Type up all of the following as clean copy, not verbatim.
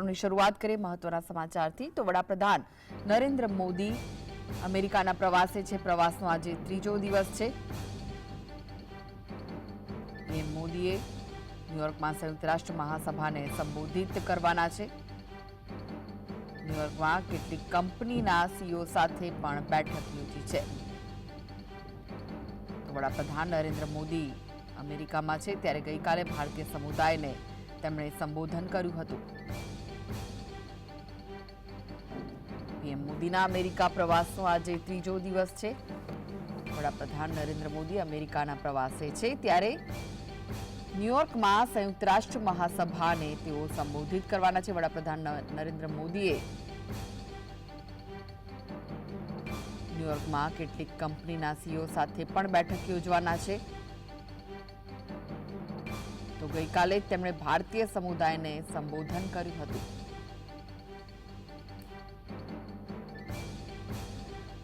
ની શરૂઆત કરીએ મહત્વના સમાચારથી તો વડાપ્રધાન નરેન્દ્ર મોદી અમેરિકાના પ્રવાસે છે. પ્રવાસનો આજે ત્રીજો દિવસ છે. પીએમ મોદીએ ન્યુયોર્કમાં સંયુક્ત રાષ્ટ્ર મહાસભાને સંબોધિત કરવાના છે. ન્યુયોર્કમાં કેટલીક કંપનીના સીઈઓ સાથે પણ બેઠક યોજી છે. વડાપ્રધાન નરેન્દ્ર મોદી અમેરિકામાં છે ત્યારે ગઈકાલે ભારતીય સમુદાયને તેમણે સંબોધન કર્યું હતું. પીએમ મોદીના અમેરિકા પ્રવાસનો આજે ત્રીજો દિવસ છે. વડાપ્રધાન નરેન્દ્ર મોદી અમેરિકાના પ્રવાસે છે ત્યારે ન્યુયોર્કમાં સંયુક્ત રાષ્ટ્ર મહાસભાને તેઓ સંબોધિત કરવાના છે. વડાપ્રધાન નરેન્દ્ર મોદીએ ન્યુયોર્કમાં કેટલીક કંપનીના સીઈઓ સાથે પણ બેઠક યોજવાના છે. તો ગઈકાલે તેમણે ભારતીય સમુદાયને સંબોધન કર્યું હતું.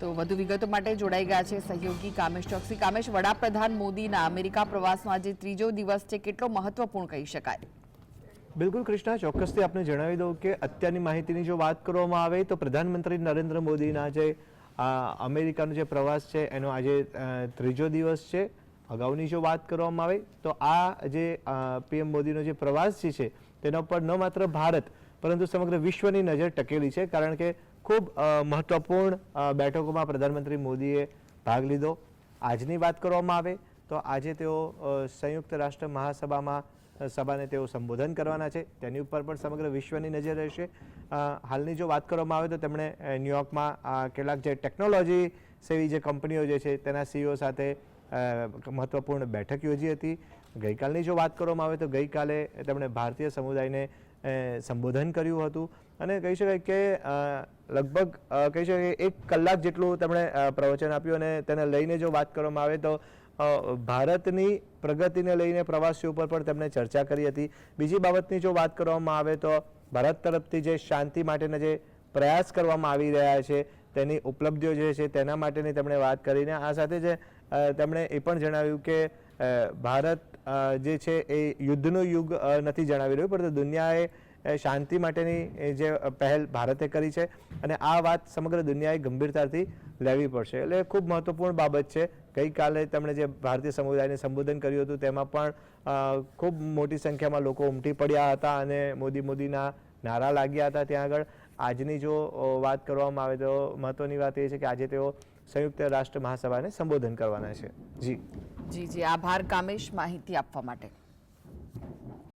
તો વધુ વિગતો માટે જોડાઈ ગયા છે સહયોગી કામેશ ચોકસી. કામેશ, વડાપ્રધાન મોદીના અમેરિકા પ્રવાસનો આજે ત્રીજો દિવસ છે, કેટલો મહત્વપૂર્ણ કહી શકાય? બિલકુલ કૃષ્ણા, ચોક્કસથી આપણે જણાવી દઉં કે અત્યારની માહિતીની જો વાત કરવામાં આવે તો પ્રધાનમંત્રી નરેન્દ્ર મોદીના જે અમેરિકાનો જે પ્રવાસ છે એનો આજે ત્રીજો દિવસ છે. અગાઉની જો વાત કરવામાં આવે તો આ જે પીએમ મોદીનો જે પ્રવાસ છે તેના ઉપર ન માત્ર ભારત પરંતુ સમગ્ર વિશ્વની નજર ટકેલી છે, કારણ કે ખૂબ મહત્વપૂર્ણ બેઠકોમાં પ્રધાનમંત્રી મોદીએ ભાગ લીધો. આજની વાત કરવામાં આવે તો આજે તેઓ સંયુક્ત રાષ્ટ્ર મહાસભાને તેઓ સંબોધન કરવાના છે. તેની ઉપર પણ સમગ્ર વિશ્વની નજર રહેશે. હાલની જો વાત કરવામાં આવે તો તેમણે ન્યુયોર્કમાં કેટલાક જે ટેકનોલોજી સેવી જે કંપનીઓ જે છે તેના સીઈઓ સાથે મહત્વપૂર્ણ બેઠક યોજી હતી. ગઈકાલની જો વાત કરવામાં આવે તો ગઈકાલે તેમણે ભારતીય સમુદાયને સંબોધન કર્યું હતું અને કહી શકાય કે લગભગ કહી શકાય 1 કલાક જેટલું તેમણે પ્રવચન આપ્યું અને તેને લઈને જો વાત કરવામાં આવે તો ભારતની પ્રગતિને લઈને પ્રવાસીઓ ઉપર પણ તેમણે ચર્ચા કરી હતી. બીજી બાબતની જો વાત કરવામાં આવે તો ભારત તરફથી જે શાંતિ માટેના જે પ્રયાસ કરવામાં આવી રહ્યા છે તેની ઉપલબ્ધિઓ જે છે તેના માટેની તેમણે વાત કરીને આ સાથે જ તેમણે એ પણ જણાવ્યું કે ભારત જે છે એ યુદ્ધનો યુગ નથી જણાવી રહ્યું, પરંતુ દુનિયાએ શાંતિ માટેની જે પહેલ ભારતે કરી છે અને આ વાત સમગ્ર દુનિયાએ ગંભીરતાથી લેવી પડશે. એટલે ખૂબ મહત્વપૂર્ણ બાબત છે. ગઈકાલે તેમણે જે ભારતીય સમુદાયને સંબોધન કર્યું હતું તેમાં પણ ખૂબ મોટી સંખ્યામાં લોકો ઉમટી પડ્યા હતા અને મોદીના નારા લાગ્યા હતા ત્યાં આગળ. આજની જો વાત કરવામાં આવે તો મહત્વની વાત એ છે કે આજે તેઓ સંયુક્ત રાષ્ટ્ર મહાસભાને સંબોધન કરવાના છે. જી આભાર કામેશ માહિતી આપવા માટે.